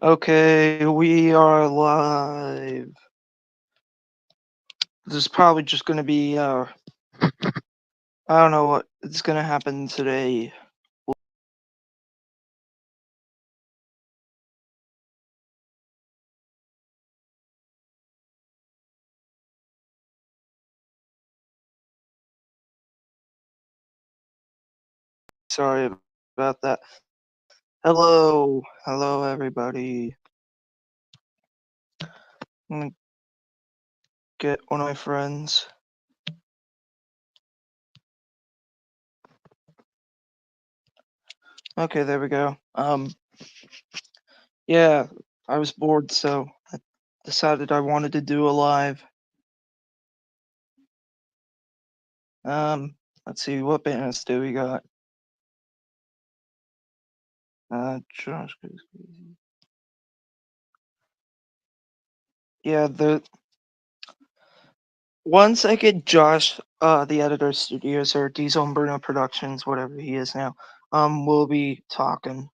Okay, we are live. This is probably just gonna be, I don't know what is gonna happen today. Sorry about that. Hello everybody. I'm gonna get one of my friends. Okay, there we go. Yeah, I was bored, so I decided I wanted to do a live. Let's see, what bands do we got? Josh Goes Crazy. Yeah, once I get Josh, the editor of studios, or Diesel and Bruno Productions, whatever he is now, we'll be talking.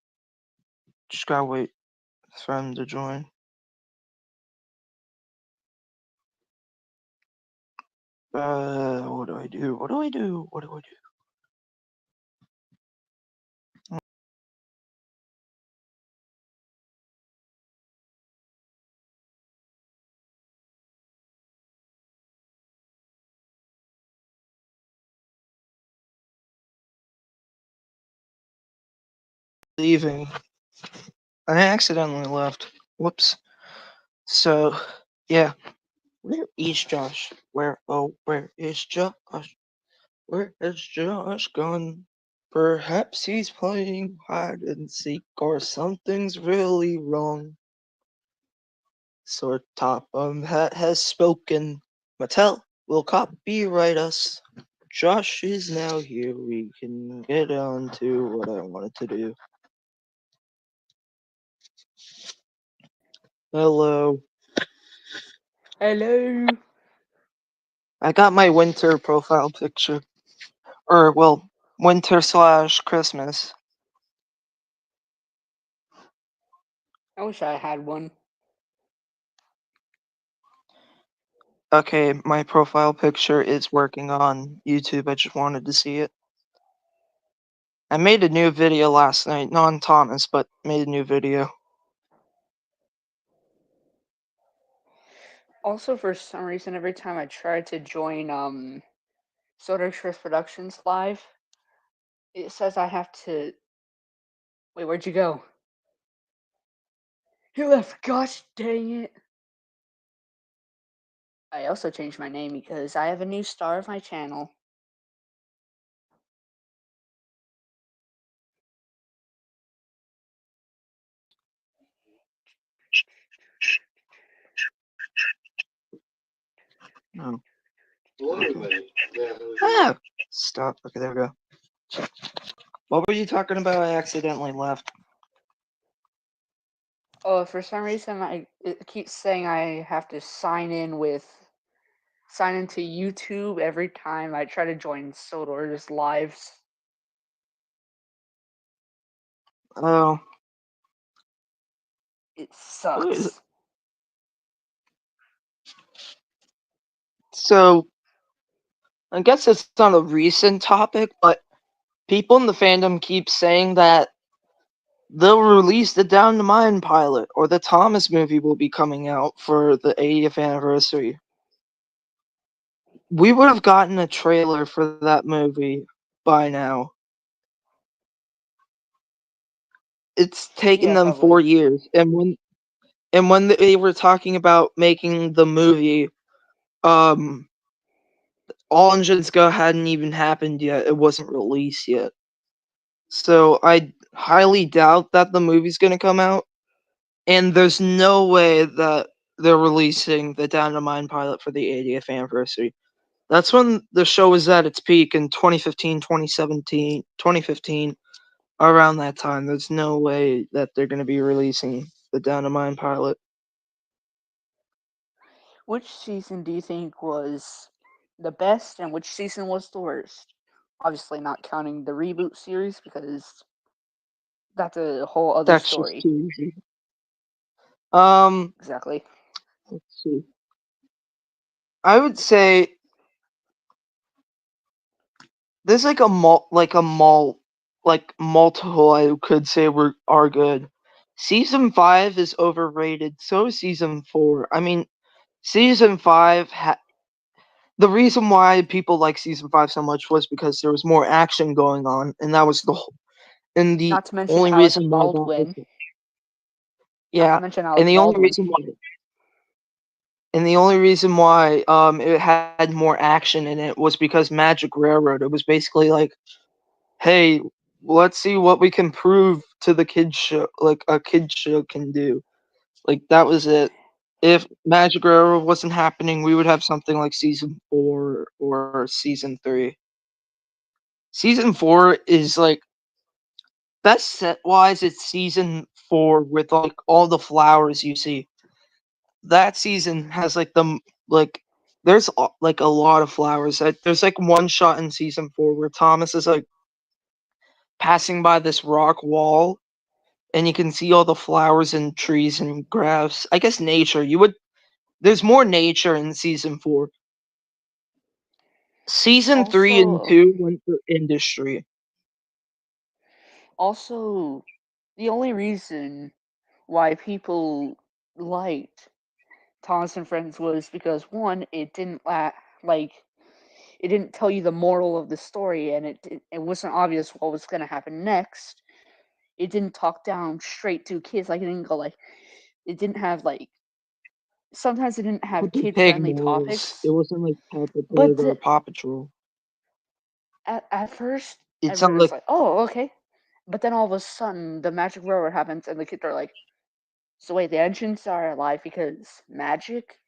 Just gotta wait for him to join. What do I do? What do I do? What do I do? Leaving. I accidentally left. Whoops. So, yeah. Where is Josh? Where is Josh? Where is Josh gone? Perhaps he's playing hide and seek, or something's really wrong. Sort Topham has spoken. Mattel will copyright us. Josh is now here. We can get on to what I wanted to do. Hello. Hello. I got my winter profile picture. Or, well, winter slash Christmas. I wish I had one. Okay, my profile picture is working on YouTube. I just wanted to see it. I made a new video last night, not on Thomas, but made a new video. Also, for some reason, every time I try to join Soda Express Productions live, it says I have to. Wait, where'd you go? You left. Gosh dang it! I also changed my name because I have a new star of my channel. Oh. Okay. Ah! Stop. Okay, there we go. What were you talking about? I accidentally left. Oh, for some reason, it keeps saying I have to sign into YouTube every time I try to join Soda's lives. Oh. It sucks. So, I guess it's not a recent topic, but people in the fandom keep saying that they'll release the Down to Mine pilot, or the Thomas movie will be coming out for the 80th anniversary. We would have gotten a trailer for that movie by now. It's taken Yeah, them probably. 4 years, and when they were talking about making the movie, um, All Engines Go hadn't even happened yet. It wasn't released yet. So I highly doubt that the movie's gonna come out. And there's no way that they're releasing the Down to Mine pilot for the 80th anniversary. That's when the show was at its peak in 2015, 2017, 2015, around that time. There's no way that they're going to be releasing the Down to Mine pilot. Which season do you think was the best and which season was the worst? Obviously, not counting the reboot series because that's a whole other That's just story. too easy. Exactly. Let's see. I would say there's like like multiple I could say are good. Season 5 is overrated. So is season 4. I mean, season 5 the reason why people like season 5 so much was because there was more action going on, and that was and the Not to mention only Alec reason why that was Baldwin. Not to yeah, mention and Alec the only Baldwin. reason why it had more action in it was because Magic Railroad. It was basically like, hey, let's see what we can prove to the kids show, like a kids show can do. Like that was it. If Magic Railroad wasn't happening, we would have something like season 4 or season 3. Season 4 is like best set wise. It's season 4 with like all the flowers you see. That season has like like there's like a lot of flowers. There's like one shot in season 4 where Thomas is like passing by this rock wall, and you can see all the flowers and trees and grass. I guess nature. There's more nature in season 4. Season 3 and Also, 2 went for industry. also, the only reason why people liked Thomas and Friends was because one, it didn't like it didn't tell you the moral of the story, and it wasn't obvious what was going to happen next. It didn't talk down straight to kids. Like it didn't go like it didn't have like sometimes it didn't have Peppa kid Pig friendly morals. It topics. wasn't like Peppa But Pig or Paw Patrol. at first, It sounded everyone was like like, "Oh, okay," but then all of a sudden, the magic railroad happens, and the kids are like, "So wait, the engines are alive because magic?"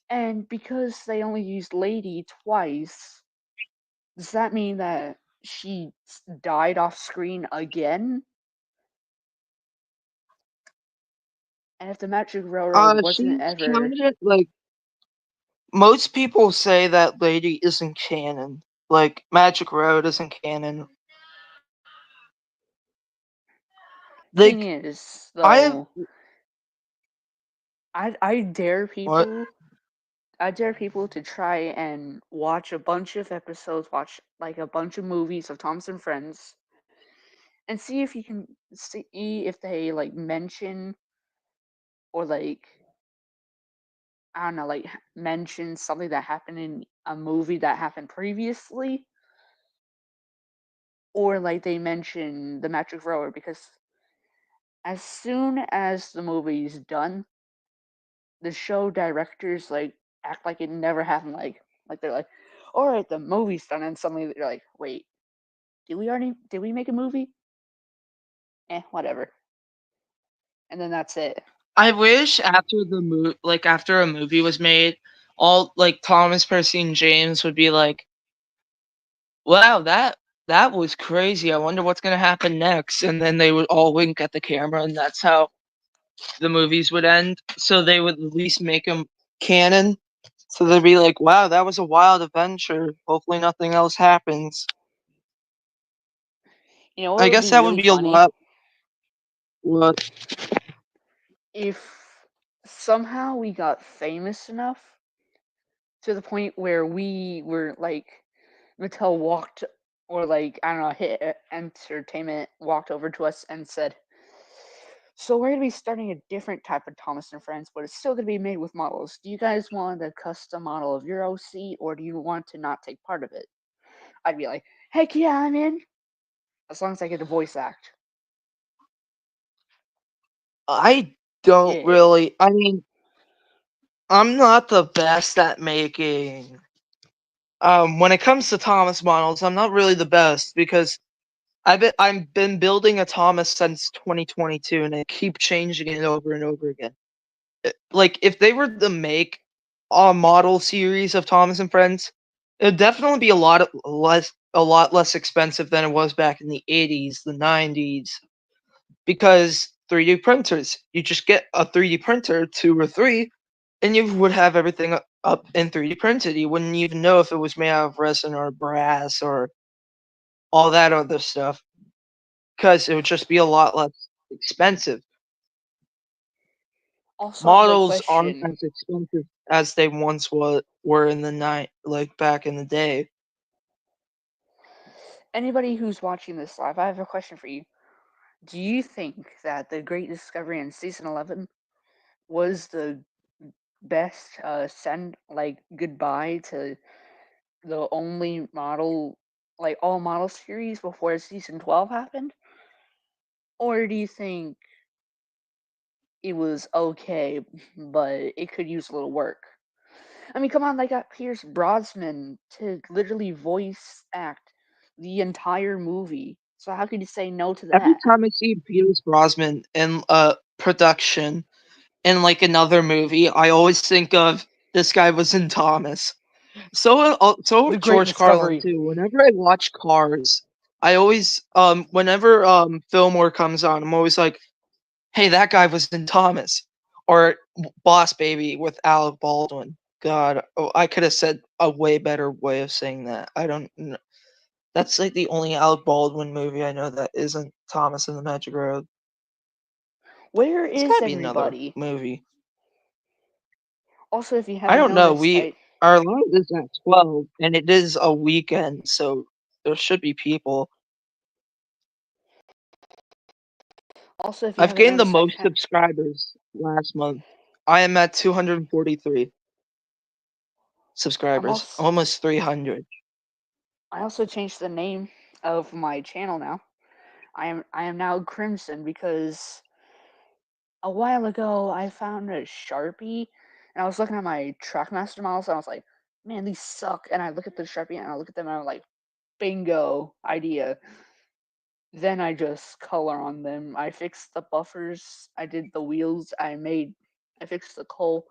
And because they only used Lady twice, does that mean that she died off screen again? And if the magic railroad wasn't she's ever, kind of like most people say that Lady isn't canon. Like Magic Road isn't canon. thing Like is I have though, I dare what? people I dare people to try and watch a bunch of episodes, watch like a bunch of movies of Thomas and Friends, and see if you can see if they like mention or like I don't know, like mention something that happened in a movie that happened previously, or like they mention the Magic Rower because as soon as the movie is done, the show directors like act like it never happened. Like they're like, all right, the movie's done, and suddenly they're like, wait, did we make a movie? Whatever. And then that's it. I wish after after a movie was made, all like Thomas, Percy, and James would be like, "Wow, that was crazy. I wonder what's gonna happen next." And then they would all wink at the camera, and that's how the movies would end. So they would at least make them canon. So they'd be like, "Wow, that was a wild adventure. Hopefully, nothing else happens." You know what I would guess be that would really be a funny lot. What? if somehow we got famous enough to the point where we were like Mattel walked or like I don't know, hit entertainment walked over to us and said, "So we're gonna be starting a different type of Thomas and Friends, but it's still gonna be made with models. Do you guys want a custom model of your OC, or do you want to not take part of it?" I'd be like, "Heck yeah, I'm in!" As long as I get a voice act. I don't Yeah, really. I mean, I'm not the best at making. When it comes to Thomas models, I'm not really the best because I've been building a Thomas since 2022, and I keep changing it over and over again. Like if they were to make a model series of Thomas and Friends, it'd definitely be a lot less expensive than it was back in the 80s, the 90s, because 3D printers. You just get a 3D printer, two or three, and you would have everything up in 3D printed. You wouldn't even know if it was made out of resin or brass or all that other stuff, because it would just be a lot less expensive. Also, I have a Models aren't question. as expensive as they once were in the night, like back in the day. Anybody who's watching this live, I have a question for you. Do you think that the Great Discovery in season 11 was the best send goodbye to the only model all model series before season 12 happened? Or do you think it was okay, but it could use a little work? I mean, come on, they got Pierce Brosnan to literally voice act the entire movie. So how could you say no to Every that? time I see Pierce Brosnan in production in like another movie, I always think of this guy was in Thomas. So The Great George Carlin Discovery. too. Whenever I watch Cars, I always whenever Fillmore comes on, I'm always like, hey, that guy was in Thomas, or Boss Baby with Alec Baldwin. God, oh, I could have said a way better way of saying that. I don't. That's like the only Alec Baldwin movie I know that isn't Thomas and the Magic Road. Where It's is gotta be another everybody? movie. Also, if you I haven't don't know. noticed, Our live is at 12, and it is a weekend, so there should be people. also if you I've haven't gained the noticed, I most can subscribers last month. I am at 243 I'm subscribers, also almost 300. I also changed the name of my channel now. I am now Crimson because a while ago I found a Sharpie and I was looking at my Trackmaster models and I was like, man, these suck. And I look at the Sharpie and I look at them and I'm like, bingo, idea. Then I just color on them. I fixed the buffers, I did the wheels, I fixed the coal.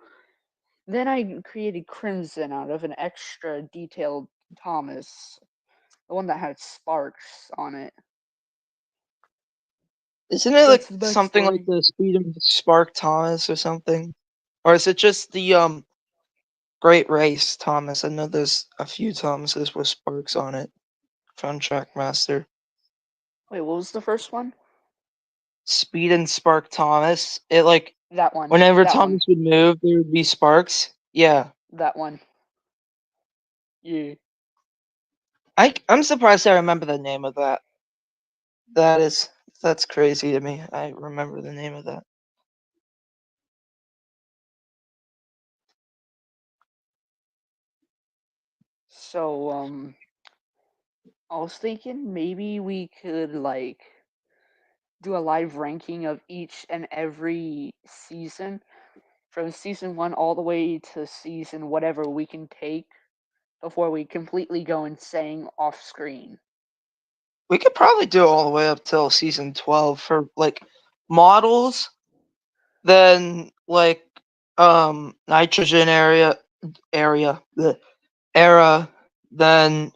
Then I created Crimson out of an extra detailed Thomas, the one that had sparks on it. Isn't it like That's the something like backstory. the Speed and Spark Thomas or something? Or is it just the Great Race Thomas? I know there's a few Thomases with sparks on it from Trackmaster. Wait, what was the first one? Speed and Spark Thomas. It like That one. whenever That one. Thomas would move, there would be sparks. Yeah. That one. Yeah. I'm surprised I remember the name of that. That is that's crazy to me. I remember the name of that. So, I was thinking maybe we could do a live ranking of each and every season from season 1 all the way to season whatever we can take before we completely go insane off screen. We could probably do it all the way up till season 12 for like models, then like nitrogen the era, then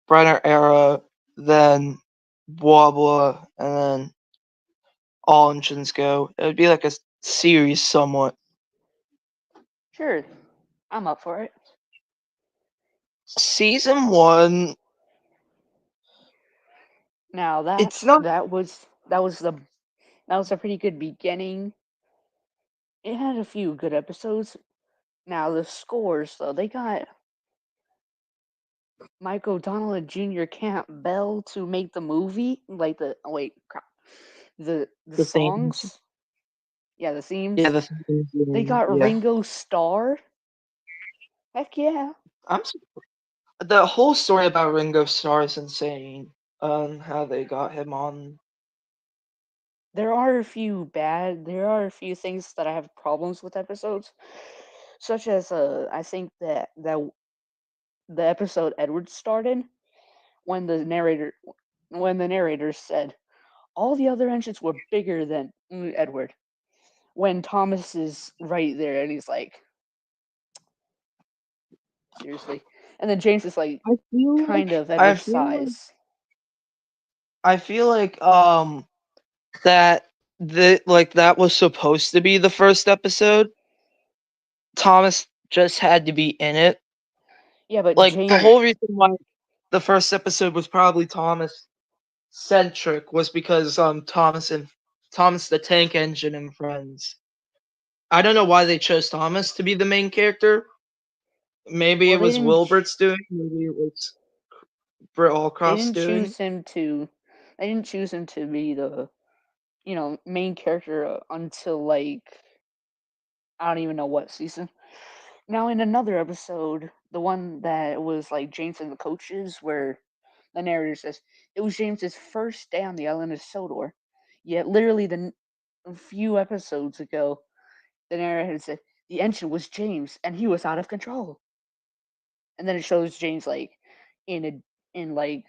Brenner era, then blah blah, and then all engines go. It would be like a series somewhat. Sure, I'm up for it. Season 1, Now it's not that was a pretty good beginning. It had a few good episodes. Now the scores though, they got Mike O'Donnell and Junior Campbell to make the movie, like the oh wait, crap. The the themes. songs, yeah, the Yeah, themes. the They themes. got Yeah. Ringo Starr. Heck yeah. I'm the whole story about Ringo Starr is insane. How they got him on. There are a few things that I have problems with episodes, such as I think that the episode Edward started when the narrator said all the other engines were bigger than Edward. When Thomas is right there and he's like, seriously. And then James is like I feel kind like of Edward's size. I feel like that that was supposed to be the first episode. Thomas just had to be in it. Yeah, but Like the James whole reason why the first episode was probably Thomas centric was because Thomas the Tank Engine and friends. I don't know why they chose Thomas to be the main character. Maybe it Well, was Wilbert's doing. Maybe it was Britt they Allcroft's didn't doing. choose him to they didn't choose him to be the main character until like I don't even know what season. Now in another episode, the one that was like James and the coaches, where the narrator says it was James's first day on the island of Sodor, yet literally a few episodes ago, the narrator said the engine was James and he was out of control, and then it shows James like in a in like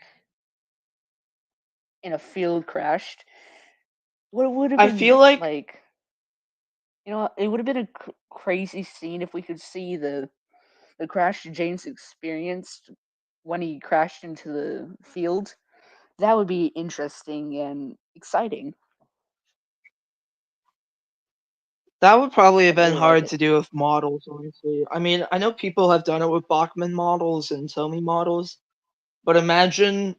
in a field crashed. What would have I been feel like like, it would have been a crazy scene if we could see the crash James experienced when he crashed into the field. That would be interesting and exciting. that would probably have I'd been really like hard it. to do with models, honestly. I mean, I know people have done it with Bachmann models and Tomy models, but imagine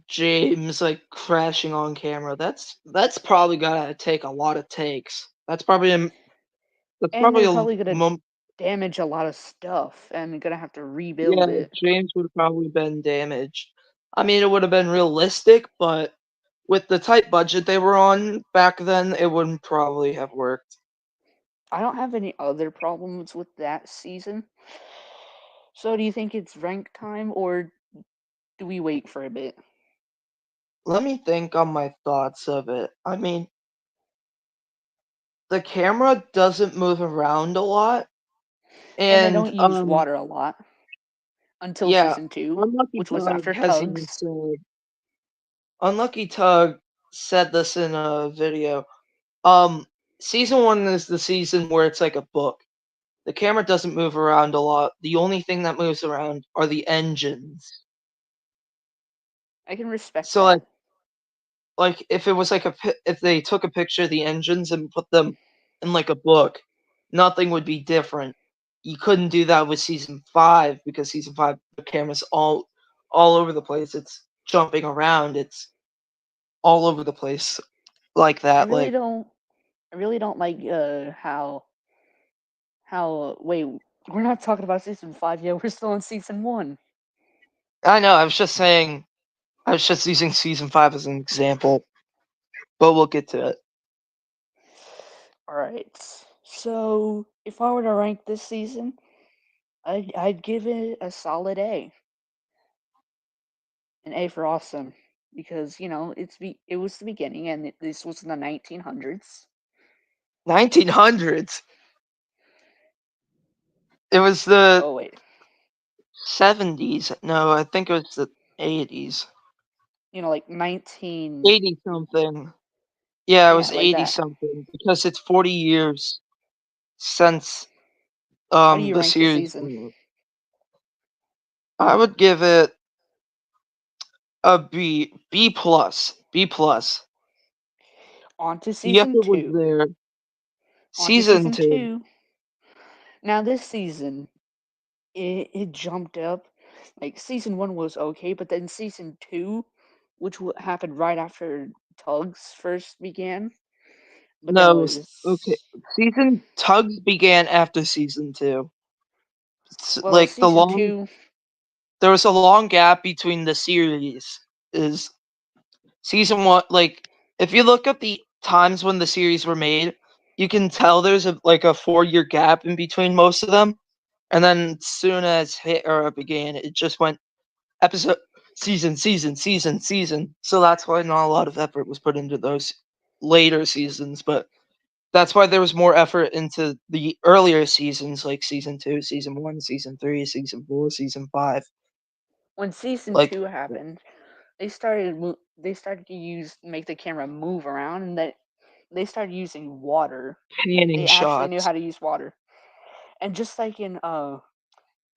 James like crashing on camera. That's probably gotta take a lot of takes. That's And probably they're a probably gonna damage a lot of stuff and gonna have to yeah. rebuild it. James would have probably been damaged. I mean, it would have been realistic, but with the tight budget they were on back then, it wouldn't probably have worked. I don't have any other problems with that season. So do you think it's rank time or do we wait for a bit? Let me think on my thoughts of it. I mean, the camera doesn't move around a lot, And they and don't use water a lot until yeah, season 2, Unlucky which was Tug after has even Tugs. said Unlucky Tug said this in a video. Um, season one is the season where it's like a book. The camera doesn't move around a lot. The only thing that moves around are the engines. I can respect So like that. like if it was like if they took a picture of the engines and put them in like a book, nothing would be different. You couldn't do that with season 5 because season 5 the camera's all over the place. It's jumping around. It's all over the place like I that. really Like don't I really don't like how wait, we're not talking about season 5 yet. We're still on season 1. I know, I was just using season 5 as an example, but we'll get to it. All right. So, if I were to rank this season, I'd give it a solid A. An A for awesome because, it was the beginning and this was in the 1900s. 1900s. It was the Oh wait. 70s. No, I think it was the 80s. Like 19 80 something. Yeah, it yeah, was like 80 that. something because it's 40 years since How do you the rank the series season? came out. I would give it a B, B plus, B plus. On to The season effort was 2. there. On to Season season 2. 2. Now this season it jumped up. Like season 1 was okay, but then season 2, which happened right after Tugs first began, but then No, okay. was Season Tugs began after season 2. well, Like season 2. there was a long gap between the series. Is season 1 like if you look up the times when the series were made, you can tell there's a 4-year gap in between most of them. And then soon as Hit Era began, it just went episode, season. So that's why not a lot of effort was put into those later seasons. But that's why there was more effort into the earlier seasons, like season 2, season 1, season 3, season 4, season 5. When season Like 2 happened, they started to make the camera move around, and that they started using water. Like panning they actually knew shots. how to use water. And just like in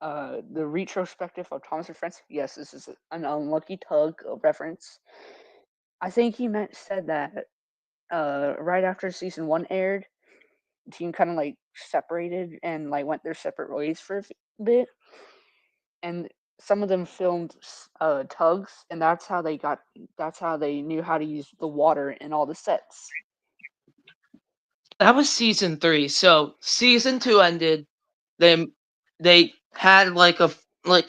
the retrospective of Thomas and Friends, yes, this is an Unlucky Tug reference. I think he said that right after season 1 aired, the team kind of like separated and like went their separate ways for a bit, and some of them filmed tugs, and that's how they knew how to use the water in all the sets. That was season 3. So season 2 ended. They they had like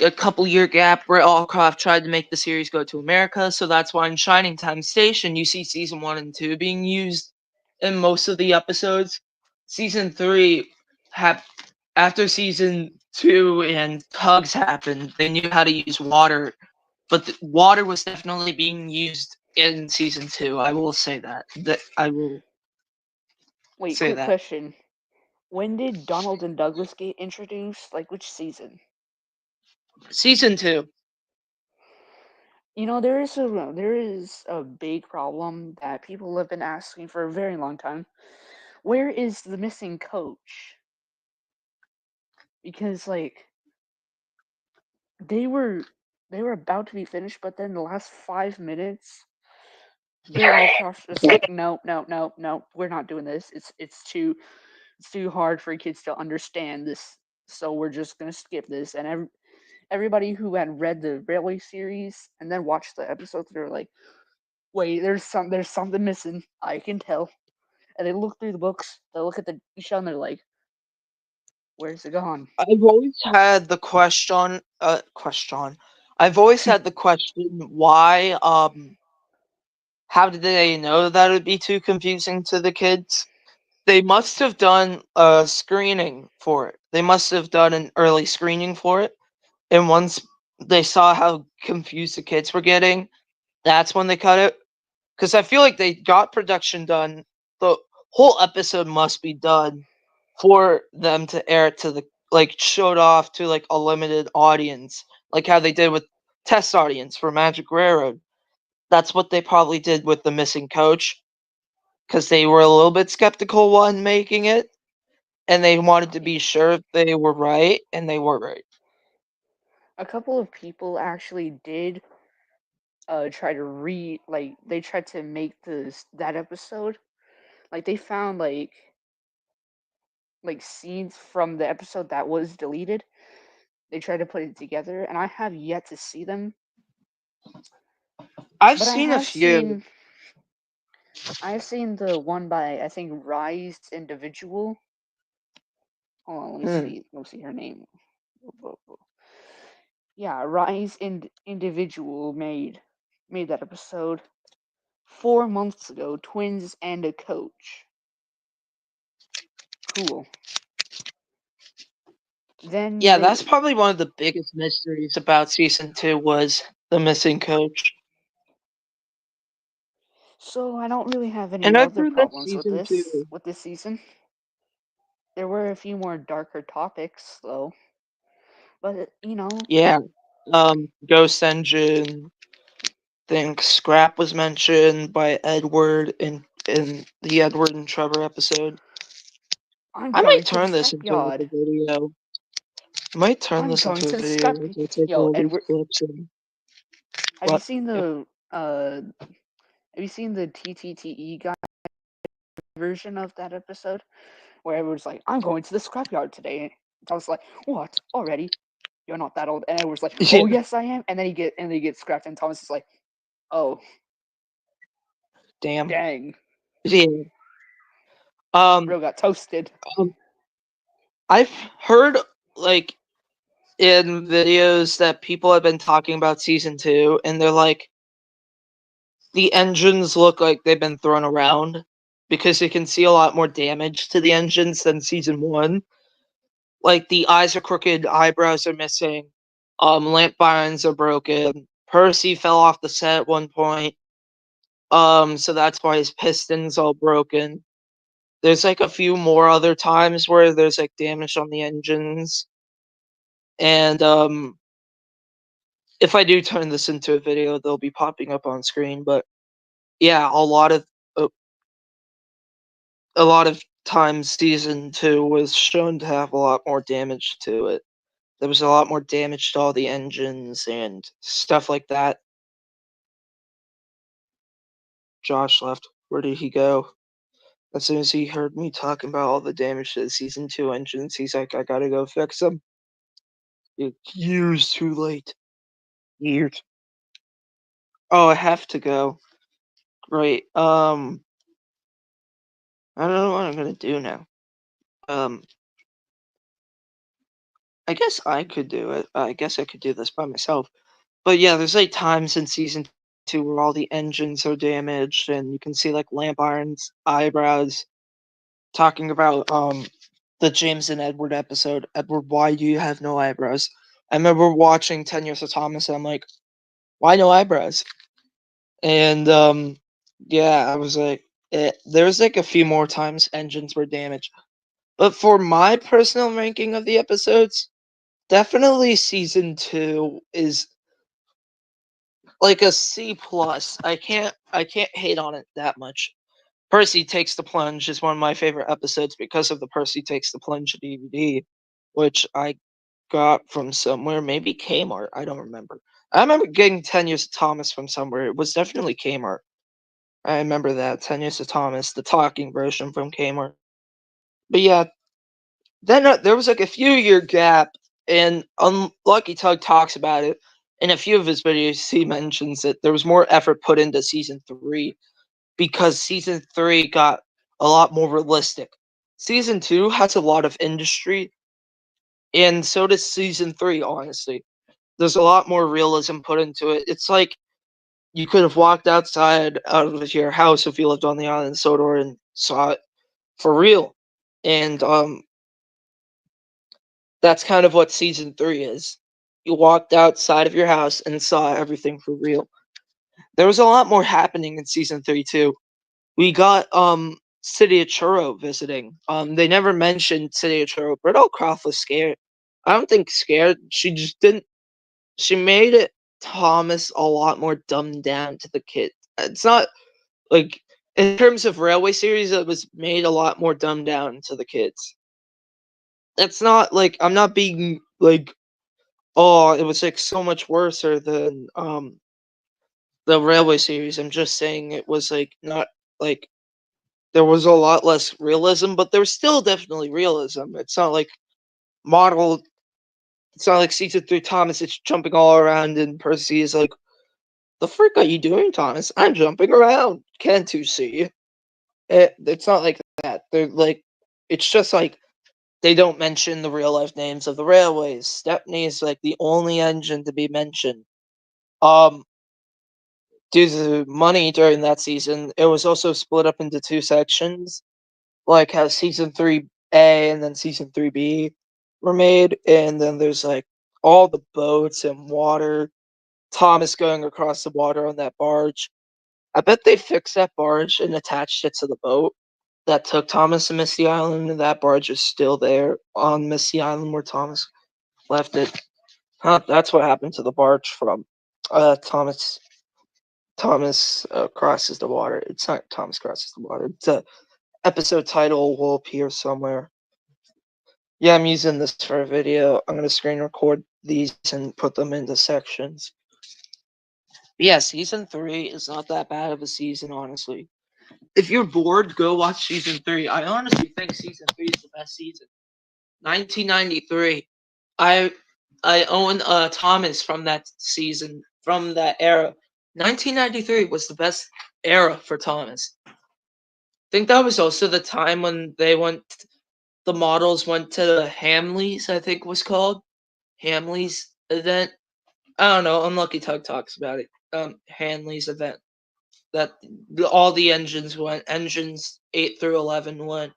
a couple year gap where Allcroft tried to make the series go to America. So that's why in Shining Time Station you see season 1 and 2 being used in most of the episodes. Season 3 have after season 2 and Tugs happened, they knew how to use water, but water was definitely being used in season 2. I will say that. That I will Wait, say quick that. question. When did Donald and Douglas get introduced? Like, which season? Season 2. You know, there is a big problem that people have been asking for a very long time. Where is the missing coach? Because like they were they were about to be finished, but then the last 5 minutes, Bill Allcroft just like, nope, nope, nope, nope, we're not doing this. It's too hard for kids to understand this, so we're just gonna skip this. And everybody who had read the Railway series and then watched the episodes, they were like, wait, there's something missing. I can tell. And they look through the books, they look at the show, and they're like, where's it gone? I've always had the question. I've always had the question why how did they know that it would be too confusing to the kids? They must have done a screening for it. They must have done an early screening for it. And once they saw how confused the kids were getting, that's when they cut it. Because I feel like they got production done. The whole episode must be done for them to air it to the like showed off to like a limited audience, like how they did with test audience for Magic Railroad. That's what they probably did with the missing coach, because they were a little bit skeptical when making it, and they wanted to be sure if they were right, and they were right. A couple of people actually did try to they tried to make this that episode. Like they found like scenes from the episode that was deleted. They tried to put it together, and I have yet to see them. I've But seen a few. I have seen the one by, I think, Rise Individual. Hold on, let me Hmm. see. Let me see her name. Yeah, Rise Individual made that episode 4 months ago. Twins and a coach. Cool. Then Yeah, that's they. probably one of the biggest mysteries about season 2 was the missing coach. So I don't really have any And I've other heard that problems season 2. with this season. There were a few more darker topics though, but you know, Yeah. Ghost Engine, think Scrap was mentioned by Edward in the Edward and Trevor episode. I'm I might going to the turn this into like scrapyard. a video. I might turn I'm this going into a to the video scrap. as I take Yo, all these Edward, clips and have you what? seen Yeah. the TTTE guy version of that episode where Edward's like, "I'm going to the scrapyard today," and I was like, "What? Already? You're not that old." And Edward's like, "Oh Yeah. yes, I am." And then he gets scrapped, and Thomas is like, "Oh Damn. dang, Yeah. Um, bro got toasted." um, I've heard like in videos that people have been talking about season 2, and they're like, the engines look like they've been thrown around because you can see a lot more damage to the engines than season 1. Like the eyes are crooked, eyebrows are missing, lamp irons are broken. Percy fell off the set at one point, so that's why his piston's all broken. There's like a few more other times where there's like damage on the engines, and if I do turn this into a video, they'll be popping up on screen. But yeah, uh, a lot of times season 2 was shown to have a lot more damage to it. There was a lot more damage to all the engines and stuff like that. Josh left. Where did he go? As soon as he heard me talking about all the damage to the season 2 engines, he's like, I gotta go fix them. Years too late. Years. Oh, I have to go. Great. I don't know. I'm gonna do now. I guess I could do it. I guess I could do this by myself. But yeah, there's like times in season 2 where all the engines are damaged, and you can see like Lamp Iron's eyebrows talking about the James and Edward episode. Edward, why do you have no eyebrows? I remember watching 10 Years of Thomas, and I'm like, why no eyebrows? And yeah, I was like, there was like a few more times engines were damaged. But for my personal ranking of the episodes, definitely season 2 is like a C plus. I can't hate on it that much. Percy Takes the Plunge is one of my favorite episodes because of the Percy Takes the Plunge DVD, which I got from somewhere, maybe Kmart. I don't remember. I remember getting 10 Years of Thomas from somewhere. It was definitely Kmart. I remember that 10 Years of Thomas, the talking version from Kmart. But yeah, then there was like a few year gap, and Unlucky Tug talks about it in a few of his videos. He mentions that there was more effort put into season 3 because season 3 got a lot more realistic. Season 2 has a lot of industry, and so does season 3, honestly. There's a lot more realism put into it. It's like you could have walked outside out of your house if you lived on the island of Sodor and saw it for real. And that's kind of what season 3 is. You walked outside of your house and saw everything for real. There was a lot more happening in season 3 too. We got City of Churro visiting. They never mentioned City of Churro. Britt Croft was scared. I don't think scared. She just didn't. She made it Thomas a lot more dumbed down to the kid. It's not like in terms of Railway series, it was made a lot more dumbed down to the kids. It's not like I'm not being like, oh, it was like so much worse than the Railway series. I'm just saying it was like not like there was a lot less realism, but there was still definitely realism. It's not like modeled. It's not like season 3 Thomas is jumping all around and Percy is like, "The frick are you doing, Thomas? I'm jumping around. Can't you see?" It's not like that. They're like, it's just like they don't mention the real life names of the railways. Stepney is like the only engine to be mentioned. Um, due to money during that season, it was also split up into 2 sections, like how season 3A and then season 3B were made, and then there's like all the boats and water. Thomas going across the water on that barge. I bet they fixed that barge and attached it to the boat that took Thomas to Misty Island, and that barge is still there on Misty Island where Thomas left it. Huh, that's what happened to the barge from Thomas. Thomas crosses the water. It's not Thomas crosses the water. It's a episode title will appear somewhere. Yeah, I'm using this for a video. I'm gonna screen record these and put them into sections. But yeah, season 3 is not that bad of a season, honestly. If you're bored, go watch season 3. I honestly think season 3 is the best season. 1993. I own Thomas from that season, from that era. 1993 was the best era for Thomas. I think that was also the time when the models went to the Hamleys, I think was called. Hamleys event. I don't know. Unlucky Tug talks about it. Hanley's event. That all the engines went. Engines 8 through 11 went.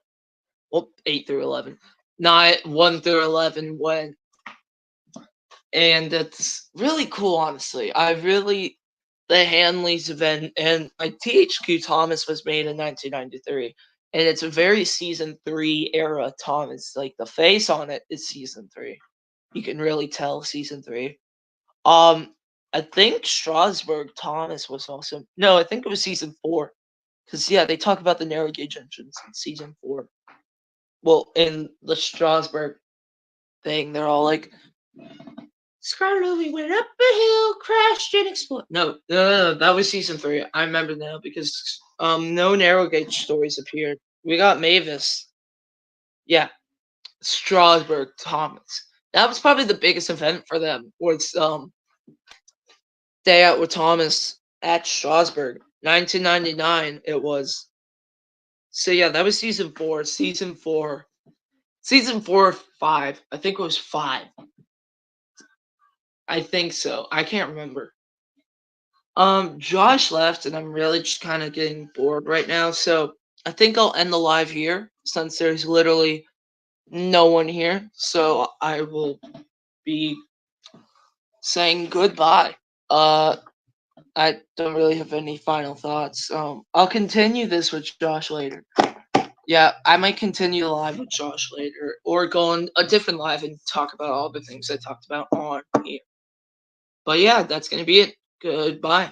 Well, 8 through 11. Not 1 through 11 went. And it's really cool, honestly. The Hanley's event and like THQ Thomas was made in 1993, and it's a very season 3 era Thomas. Like the face on it is season 3. You can really tell season 3. I think Strasbourg Thomas was also no. I think it was season 4, because yeah, they talk about the narrow gauge engines in season 4. Well, in the Strasbourg thing, they're all like, we went up a hill, crashed and exploded. No, that was season 3. I remember now because no narrow gauge stories appeared. We got Mavis. Yeah, Strasbourg Thomas. That was probably the biggest event for them. Was Day Out with Thomas at Strasbourg, 1999. It was. So yeah, that was season 4. Season 4. Season 4 or 5. I think it was 5. I think so. I can't remember. Josh left, and I'm really just kind of getting bored right now. So I think I'll end the live here since there's literally no one here. So I will be saying goodbye. I don't really have any final thoughts. I'll continue this with Josh later. Yeah, I might continue the live with Josh later, or go on a different live and talk about all the things I talked about on here. But yeah, that's gonna be it. Goodbye.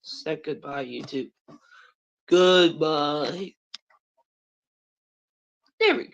Say goodbye, YouTube. Goodbye. There we go.